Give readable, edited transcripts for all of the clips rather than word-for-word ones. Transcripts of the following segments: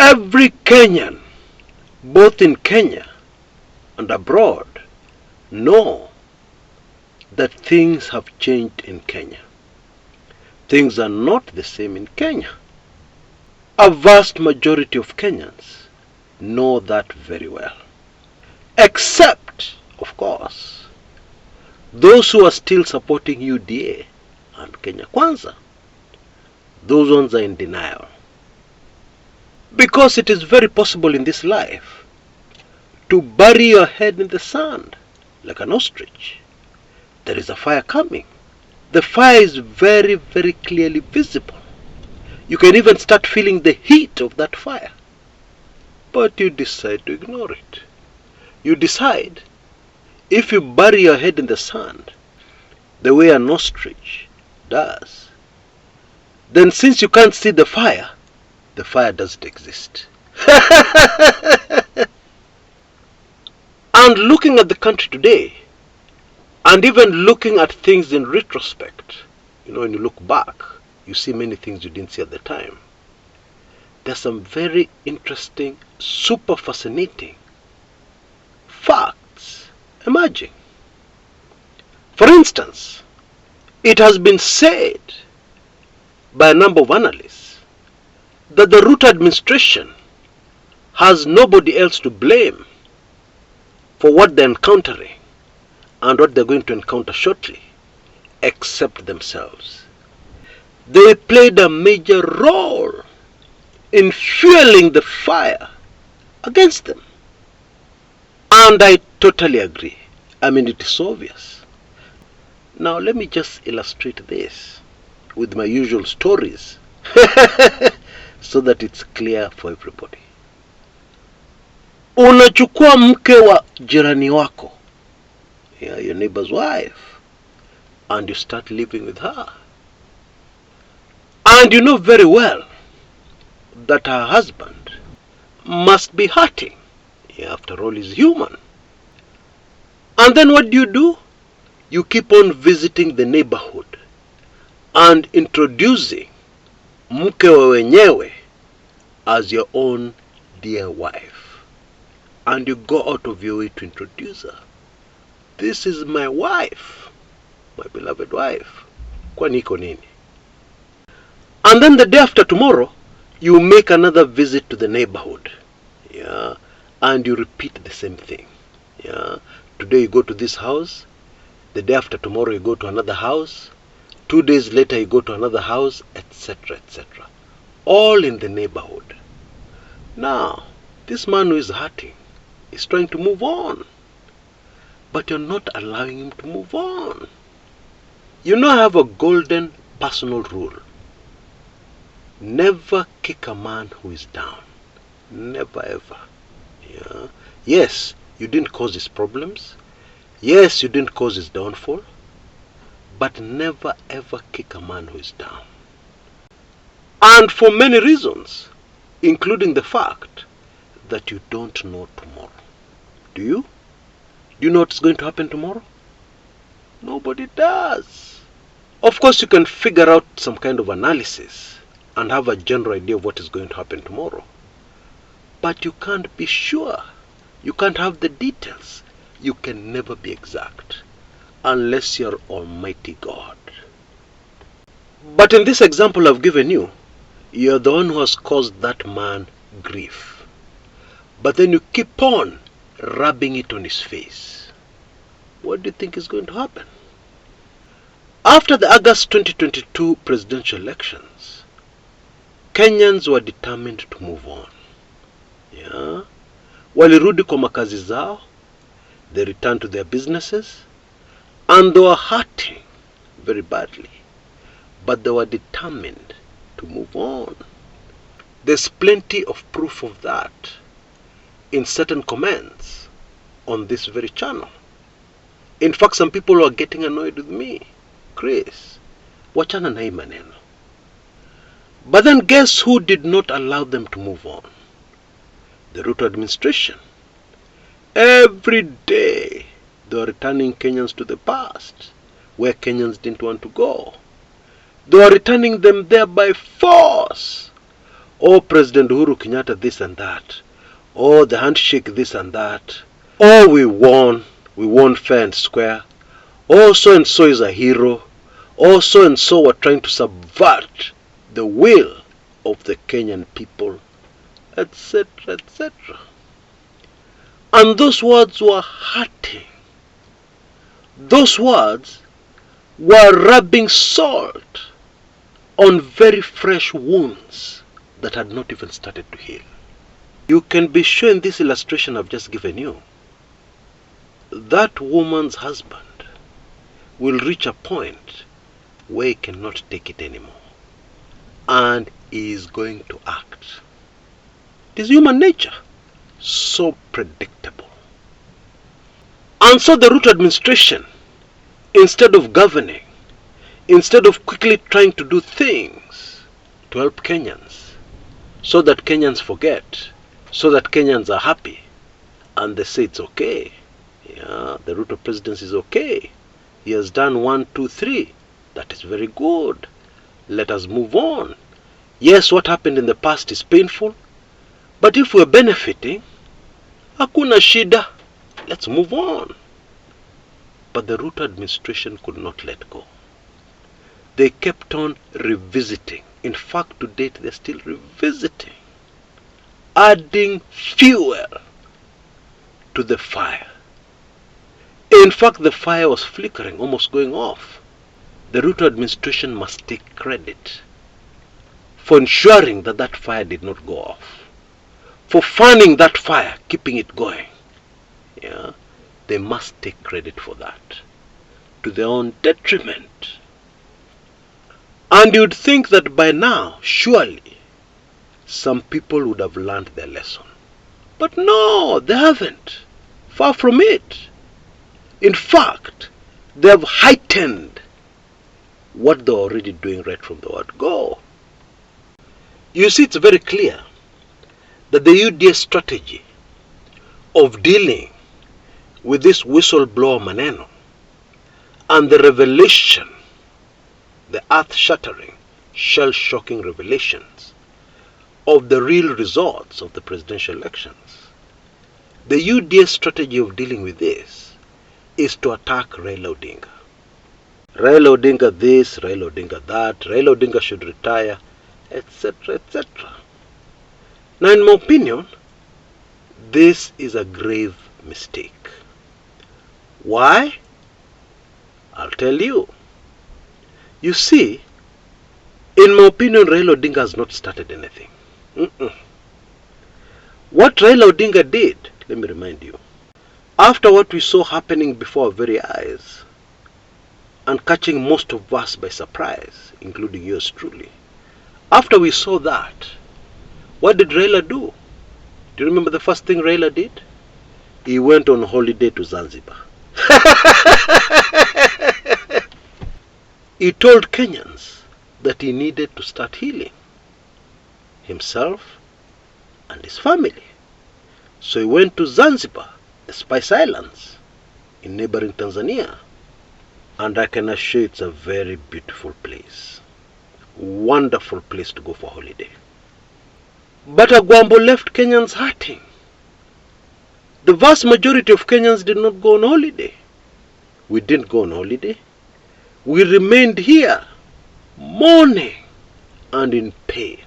Every Kenyan, both in Kenya and abroad, know that things have changed in Kenya. Things are not the same in Kenya. A vast majority of Kenyans know that very well. Except, of course, those who are still supporting UDA and Kenya Kwanza. Those ones are in denial. Because it is very possible in this life to bury your head in the sand like an ostrich. There is a fire coming. The fire is very, very clearly visible. You can even start feeling the heat of that fire. But you decide to ignore it. You decide, if you bury your head in the sand, the way an ostrich does, then since you can't see the fire doesn't exist. And looking at the country today, and even looking at things in retrospect, when you look back, you see many things you didn't see at the time. There's some very interesting, super fascinating facts emerging. For instance, it has been said by a number of analysts that the Ruto administration has nobody else to blame for what they're encountering and what they're going to encounter shortly, except themselves. They played a major role in fueling the fire against them. And I totally agree. It is obvious. Now let me just illustrate this with my usual stories so that it's clear for everybody. Unachukua mke wa jirani wako, your neighbor's wife, and you start living with her. And you know very well that her husband must be hurting. After all, he's human. And then what do? You keep on visiting the neighborhood and introducing mke wa wenyewe as your own dear wife. And you go out of your way to introduce her. This is my wife, my beloved wife. Kwani iko nini? And then the day after tomorrow, you make another visit to the neighborhood. And you repeat the same thing. Today you go to this house. The day after tomorrow you go to another house. 2 days later you go to another house, etc., etc. All in the neighborhood. Now, this man who is hurting is trying to move on. But you're not allowing him to move on. I have a golden personal rule. Never kick a man who is down. Never ever. Yes, you didn't cause his problems. Yes, you didn't cause his downfall. But never ever kick a man who is down. And for many reasons, including the fact that you don't know tomorrow. Do you? Do you know what's going to happen tomorrow? Nobody does. Of course, you can figure out some kind of analysis and have a general idea of what is going to happen tomorrow. But you can't be sure. You can't have the details. You can never be exact unless you're Almighty God. But in this example I've given you, you're the one who has caused that man grief. But then you keep on rubbing it on his face. What do you think is going to happen? After the August 2022 presidential elections, Kenyans were determined to move on. Walirudi kwa makazi zao, they returned to their businesses, and they were hurting very badly. But they were determined to move on. There's plenty of proof of that in certain comments on this very channel. In fact, some people are getting annoyed with me. Chris, wachana na hii maneno. But then guess who did not allow them to move on? The Ruto administration. Every day they were returning Kenyans to the past, where Kenyans didn't want to go. They were returning them there by force. Oh, President Uhuru Kenyatta this and that. Oh, the handshake this and that. Oh, we won fair and square. Oh, so and so is a hero. Oh, so and so were trying to subvert the will of the Kenyan people, etc., etc. And those words were hurting. Those words were rubbing salt on very fresh wounds that had not even started to heal. You can be sure in this illustration I've just given you, that woman's husband will reach a point where he cannot take it anymore, and he is going to act. It is human nature, so predictable. And so the Ruto administration, instead of governing, instead of quickly trying to do things to help Kenyans, so that Kenyans forget, so that Kenyans are happy, and they say it's okay. Yeah, the Ruto presidency is okay. He has done 1, 2, 3. That is very good. Let us move on. Yes, what happened in the past is painful, but if we're benefiting, hakuna shida. Let's move on. But the Ruto administration could not let go. They kept on revisiting. In fact, to date, they're still revisiting, adding fuel to the fire. In fact, the fire was flickering, almost going off. The Ruto administration must take credit for ensuring that that fire did not go off, for fanning that fire, keeping it going. Yeah, they must take credit for that, to their own detriment. And you'd think that by now, surely, some people would have learned their lesson. But no, they haven't. Far from it. In fact, they have heightened what they're already doing right from the word go. You see, it's very clear that the UDA strategy of dealing with this whistleblower maneno and the revelation, the earth-shattering, shell-shocking revelations of the real results of the presidential elections, the UDA strategy of dealing with this is to attack Raila Odinga. Raila Odinga this, Raila Odinga that, Raila Odinga should retire, etc., etc. Now, in my opinion, this is a grave mistake. Why? I'll tell you. You see, in my opinion, Raila Odinga has not started anything. What Raila Odinga did, let me remind you, after what we saw happening before our very eyes, and catching most of us by surprise, including yours truly, after we saw that, what did Raila do? Do you remember the first thing Raila did? He went on holiday to Zanzibar. He told Kenyans that he needed to start healing himself and his family. So he went to Zanzibar, the Spice Islands, in neighboring Tanzania. And I can assure you it's a very beautiful place. Wonderful place to go for holiday. But Agwambo left Kenyans hurting. The vast majority of Kenyans did not go on holiday. We didn't go on holiday. We remained here, mourning and in pain,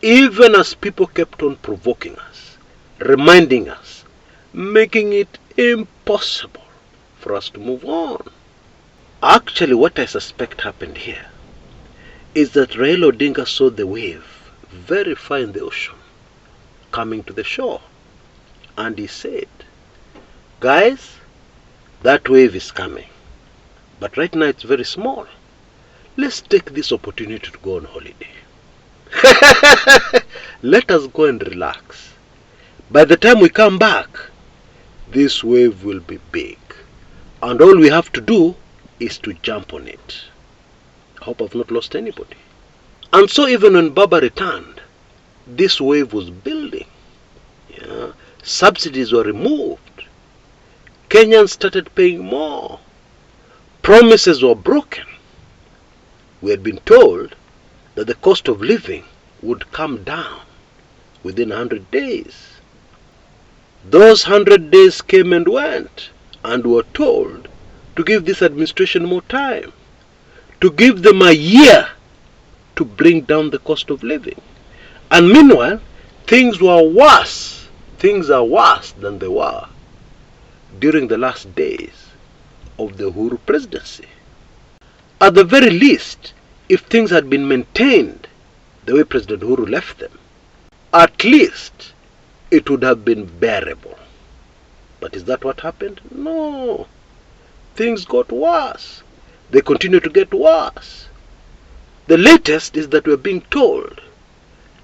even as people kept on provoking us, reminding us, making it impossible for us to move on. Actually, what I suspect happened here is that Raila Odinga saw the wave very far in the ocean coming to the shore, and he said, guys, that wave is coming, but right now it's very small. Let's take this opportunity to go on holiday. Let us go and relax. By the time we come back, this wave will be big, and all we have to do is to jump on it. I hope I've not lost anybody. And so even when Baba returned, this wave was building. Yeah. Subsidies were removed. Kenyans started paying more. Promises were broken. We had been told that the cost of living would come down within 100 days. Those 100 days came and went, and were told to give this administration more time, to give them a year to bring down the cost of living. And meanwhile, things were worse. Things are worse than they were during the last days of the Uhuru presidency. At the very least, if things had been maintained the way President Uhuru left them, at least it would have been bearable. But is that what happened? No. Things got worse. They continue to get worse. The latest is that we're being told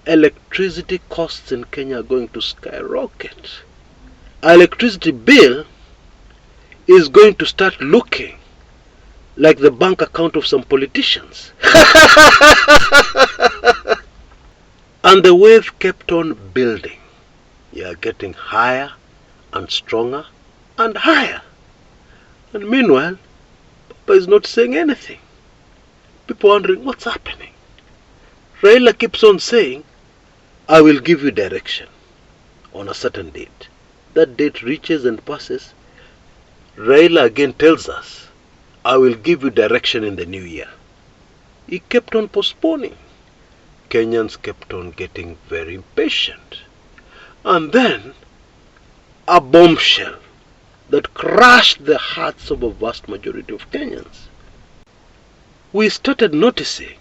electricity costs in Kenya are going to skyrocket. Our electricity bill is going to start looking like the bank account of some politicians. And the wave kept on building. Yeah, getting higher and stronger and higher. And meanwhile, Papa is not saying anything. People wondering what's happening. Raila keeps on saying, I will give you direction on a certain date. That date reaches and passes. Raila again tells us, I will give you direction in the new year. He kept on postponing. Kenyans kept on getting very impatient. And then, a bombshell that crushed the hearts of a vast majority of Kenyans. We started noticing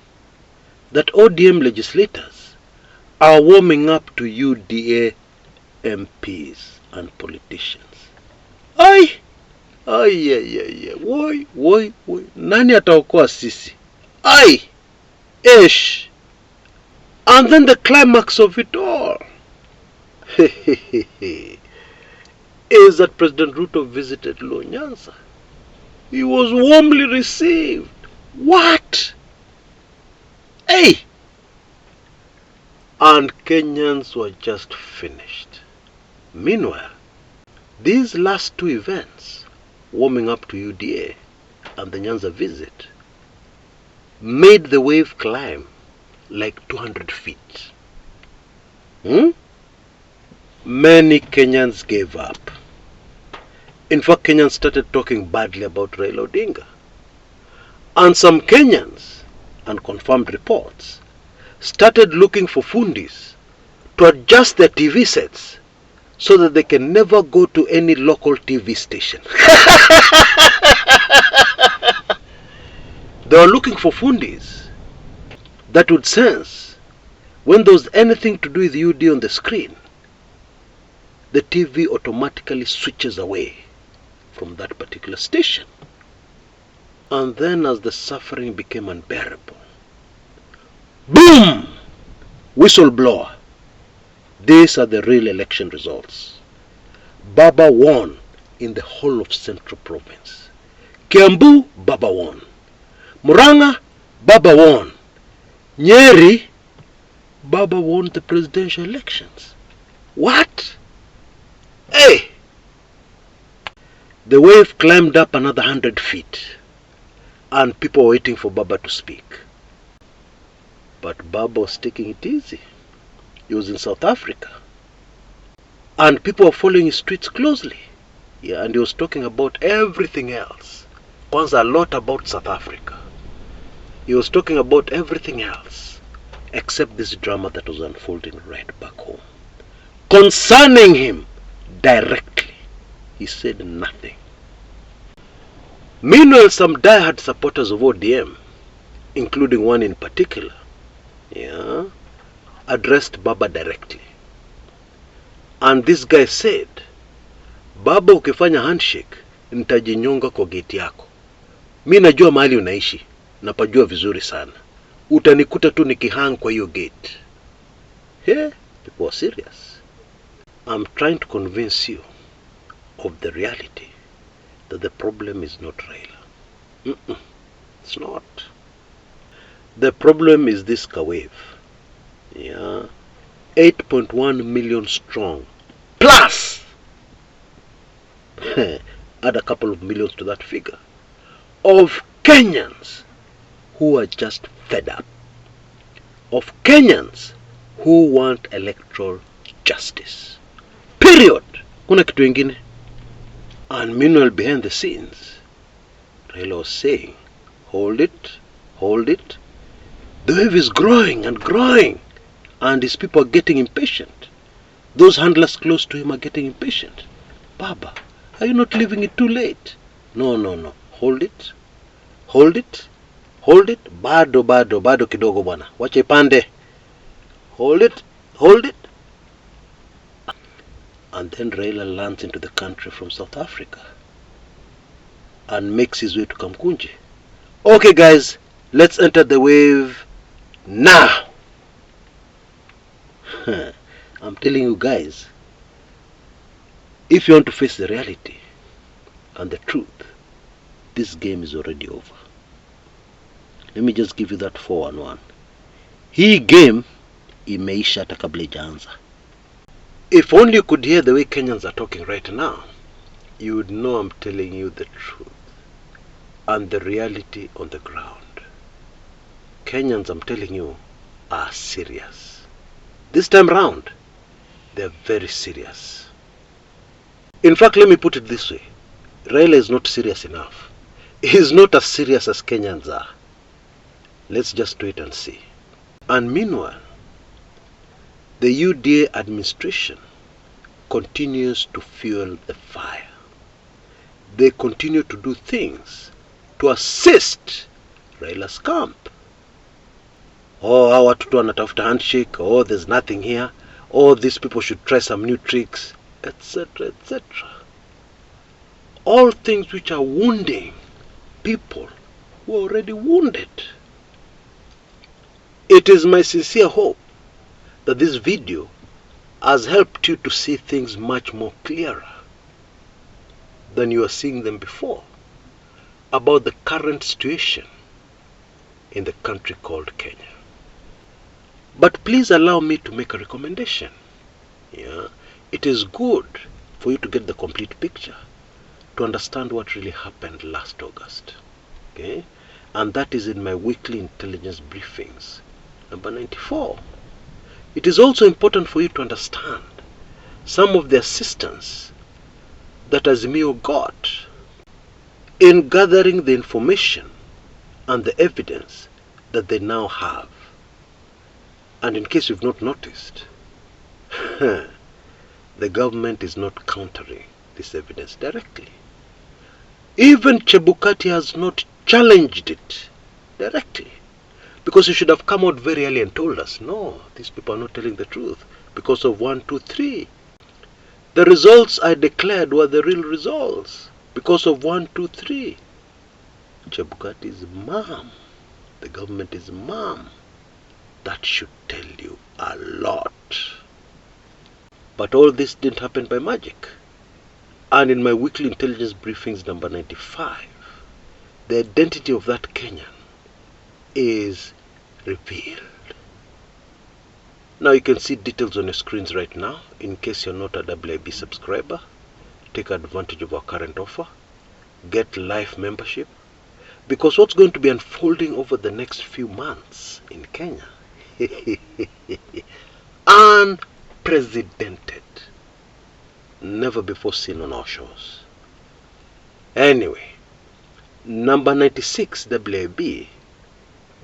that ODM legislators are warming up to UDA MPs and politicians. Woi. Nani ataokoa sisi? Ish. And then the climax of it all is that President Ruto visited Luo Nyanza. He was warmly received. What? And Kenyans were just finished. Meanwhile, these last two events, warming up to UDA and the Nyanza visit, made the wave climb like 200 feet. Many Kenyans gave up. In fact, Kenyans started talking badly about Raila Odinga. And some Kenyans, and confirmed reports, started looking for fundis to adjust their TV sets so that they can never go to any local TV station. They were looking for fundis that would sense when there was anything to do with UD on the screen, the TV automatically switches away from that particular station. And then as the suffering became unbearable, boom! Whistleblower. These are the real election results. Baba won in the whole of Central Province. Kiambu, Baba won. Muranga, Baba won. Nyeri, Baba won the presidential elections. What? The wave climbed up another 100 feet and people were waiting for Baba to speak. But Baba was taking it easy. He was in South Africa. And people were following his tweets closely. Yeah, and he was talking about everything else. Kwanza, a lot about South Africa. He was talking about everything else except this drama that was unfolding right back home. Concerning him directly, he said nothing. Meanwhile, some diehard supporters of ODM, including one in particular, addressed Baba directly. And this guy said, Baba, ukifanya handshake, nitajinyonga kwa gate yako. Mimi najua mahali unaishi, napajua vizuri sana. Utanikuta tu nikihang kwa hiyo gate. People are serious. I'm trying to convince you of the reality that the problem is not Raila. It's not. The problem is this wave. 8.1 million strong. Plus! Add a couple of millions to that figure. Of Kenyans who are just fed up. Of Kenyans who want electoral justice. Period. Kuna kitu ingine. And meanwhile, behind the scenes, Raila was saying, hold it, hold it. The wave is growing and growing, and his people are getting impatient. Those handlers close to him are getting impatient. Baba, are you not leaving it too late? No, no, no. Hold it, hold it, hold it. Bado kidogo bwana. Wacha ipande. Hold it, hold it. And then Raila lands into the country from South Africa and makes his way to Kumekucha. Okay guys, let's enter the wave now. I'm telling you guys, if you want to face the reality and the truth, this game is already over. Let me just give you that 411. Hii game imeisha hata kabla ijaanza. If only you could hear the way Kenyans are talking right now, you would know I'm telling you the truth and the reality on the ground. Kenyans, I'm telling you, are serious. This time round, they're very serious. In fact, let me put it this way. Raila is not serious enough. He's not as serious as Kenyans are. Let's just wait and see. And meanwhile, the UDA administration continues to fuel the fire. They continue to do things to assist Raila's camp. Oh, hawa watu wanatafuta handshake. Oh, there's nothing here. Oh, these people should try some new tricks, etc., etc. All things which are wounding people who are already wounded. It is my sincere hope that this video has helped you to see things much more clearer than you are seeing them before about the current situation in the country called Kenya. But please allow me to make a recommendation. Yeah, it is good for you to get the complete picture, to understand what really happened last August. Okay? And that is in my weekly intelligence briefings, number 94. It is also important for you to understand some of the assistance that Azimio got in gathering the information and the evidence that they now have. And in case you've not noticed, the government is not countering this evidence directly. Even Chebukati has not challenged it directly. Because he should have come out very early and told us, no, these people are not telling the truth because of 1, 2, 3. The results I declared were the real results because of 1, 2, 3. Chebukati is mum. The government is mum. That should tell you a lot. But all this didn't happen by magic. And in my weekly intelligence briefings number 95, the identity of that Kenyan is revealed. Now you can see details on your screens right now. In case you're not a WIB subscriber, take advantage of our current offer. Get life membership. Because what's going to be unfolding over the next few months in Kenya, unprecedented, never before seen on our shows. Anyway, number 96 WIB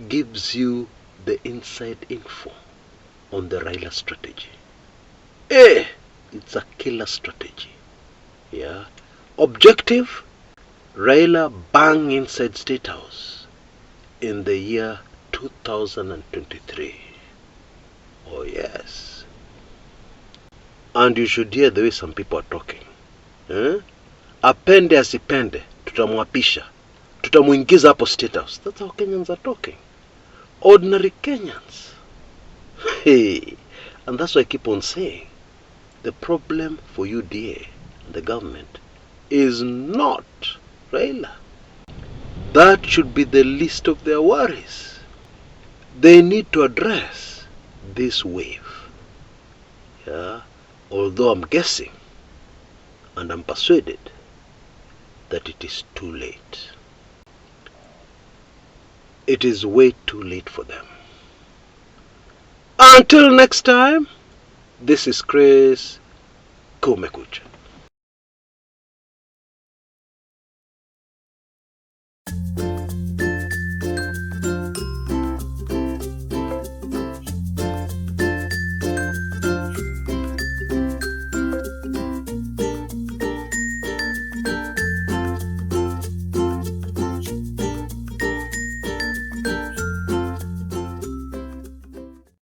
gives you the inside info on the Raila strategy. It's a killer strategy. Yeah. Objective, Raila bang inside State House in the year 2023. Oh yes. And you should hear the way some people are talking. Apende asipende, tutamwapisha. Tutamuingiza hapo State House. That's how Kenyans are talking. Ordinary Kenyans. Hey. And that's why I keep on saying, the problem for UDA, the government, is not Raila. That should be the least of their worries. They need to address this wave. Yeah. Although I'm guessing, and I'm persuaded, that it is too late. It is way too late for them. Until next time, this is Chris Kumekucha.